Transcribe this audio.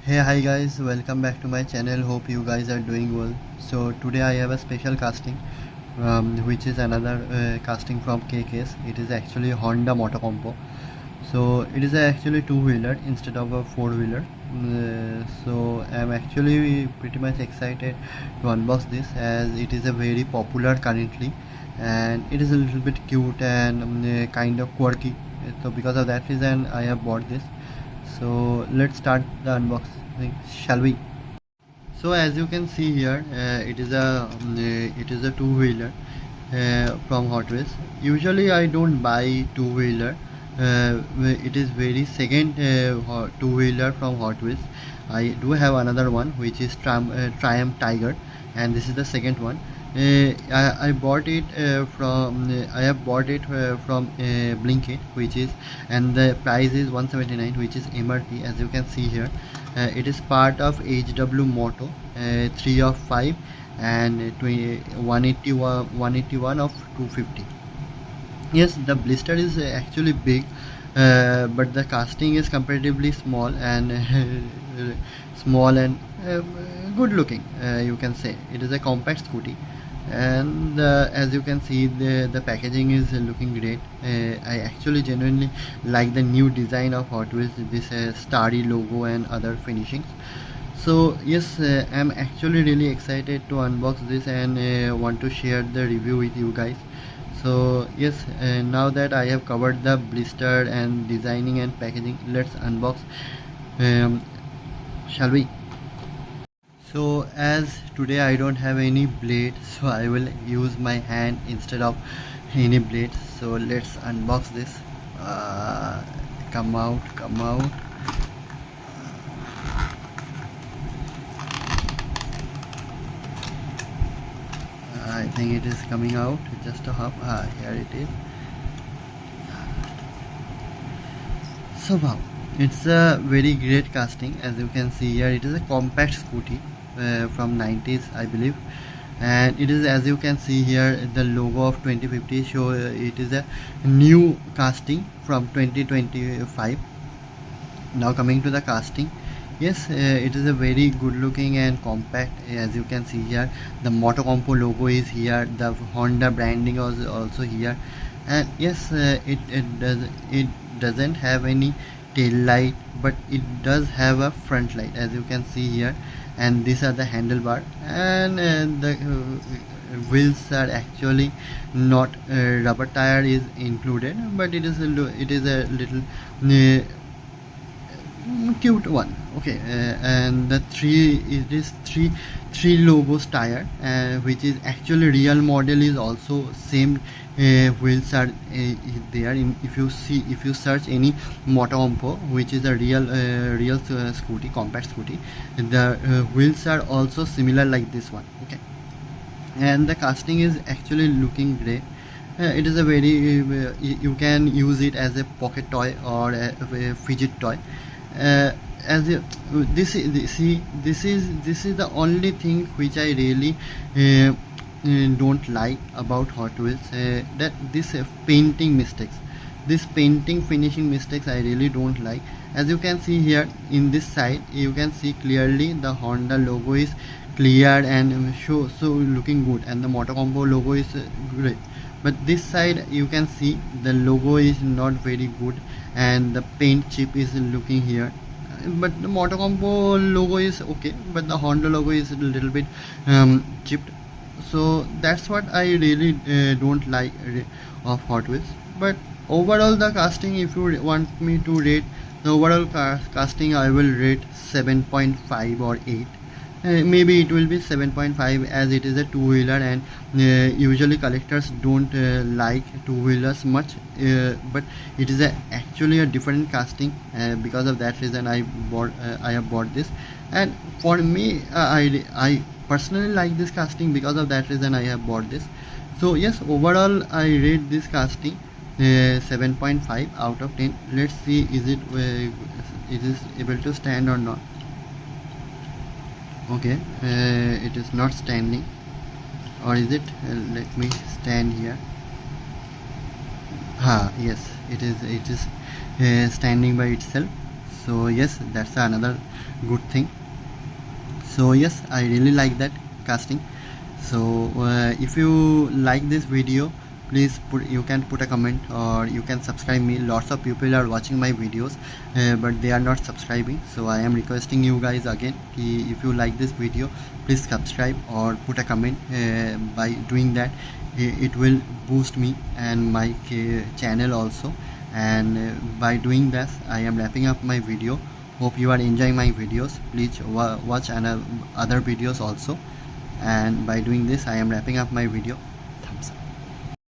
Hey, hi guys, welcome back to my channel. Hope you guys are doing well. So today I have a special casting, which is another casting from KK's. It is actually Honda Motocompo. So it is actually two-wheeler instead of a four-wheeler. So I'm actually pretty much excited to unbox this as it is a very popular currently, and it is a little bit cute and kind of quirky. So because of that reason, I have bought this. So let's start the unboxing, shall we? So as you can see here, it is a two-wheeler from Hot Wheels. Usually I don't buy two-wheeler. It is very second two-wheeler from Hot Wheels. I do have another one which is Triumph Tiger, and this is the second one. I bought it I have bought it from Blinkit, which is, and the price is 179, which is MRP. As you can see here, it is part of HW Moto 3 of 5 and 181 of 250. Yes, the blister is actually big, but the casting is comparatively small and small and good looking, you can say. It is a compact scooty, and as you can see, the packaging is looking great. I actually genuinely like the new design of Hot Wheels, this starry logo and other finishings. So yes, I'm actually really excited to unbox this and want to share the review with you guys. So yes, now that I have covered the blister and designing and packaging, let's unbox, um, shall we? So as today I don't have any blade, so I will use my hand instead of any blade. So let's unbox this. uh, come out. I think it is coming out, just a half. Here it is. So wow, it's a very great casting. As you can see here, it is a compact scooty from 90s, I believe, and it is, as you can see here, the logo of 2050 show it is a new casting from 2025. Now coming to the casting, yes, it is a very good looking and compact. As you can see here, the Motocompo logo is here, the Honda branding was also here, and yes, it doesn't have any tail light, but it does have a front light, as you can see here. And these are the handlebar, and the wheels are actually not rubber tire is included, but it is a little cute one. Okay, and the three logos tire, which is actually real model is also same. Wheels are there. If you search any Motocompo, which is a real scooty, compact scooty, the wheels are also similar like this one. Okay, and the casting is actually looking great. It is a very you can use it as a pocket toy or a fidget toy. uh, as a, this is the only thing which I really don't like about Hot Wheels, that this painting finishing mistakes I really don't like. As you can see here, in this side you can see clearly the Honda logo is clear and so looking good, and the Motocompo logo is great. But this side you can see the logo is not very good, and the paint chip is looking here. But the Motocompo logo is okay, but the Honda logo is a little bit chipped. So that's what I really don't like of Hot Wheels. But overall the casting, if you want me to rate the overall casting, I will rate 7.5 or 8. Maybe it will be 7.5, as it is a two-wheeler, and usually collectors don't like two-wheelers much, but it is actually a different casting. Because of that reason I have bought this, and for me, I personally like this casting. Because of that reason I have bought this. So yes, overall I rate this casting 7.5 out of 10. Let's see, it is able to stand or not. Okay, it is not standing, or is it? Let me stand here. Yes, it is standing by itself. So yes, that's another good thing. So yes, I really like that casting. So if you like this video, please you can put a comment, or you can subscribe me. Lots of people are watching my videos, but they are not subscribing, so I am requesting you guys again, if you like this video, please subscribe or put a comment. By doing that, it will boost me and my channel also. And by doing this, I am wrapping up my video. Hope you are enjoying my videos. Please watch other videos also. And by doing this, I am wrapping up my video.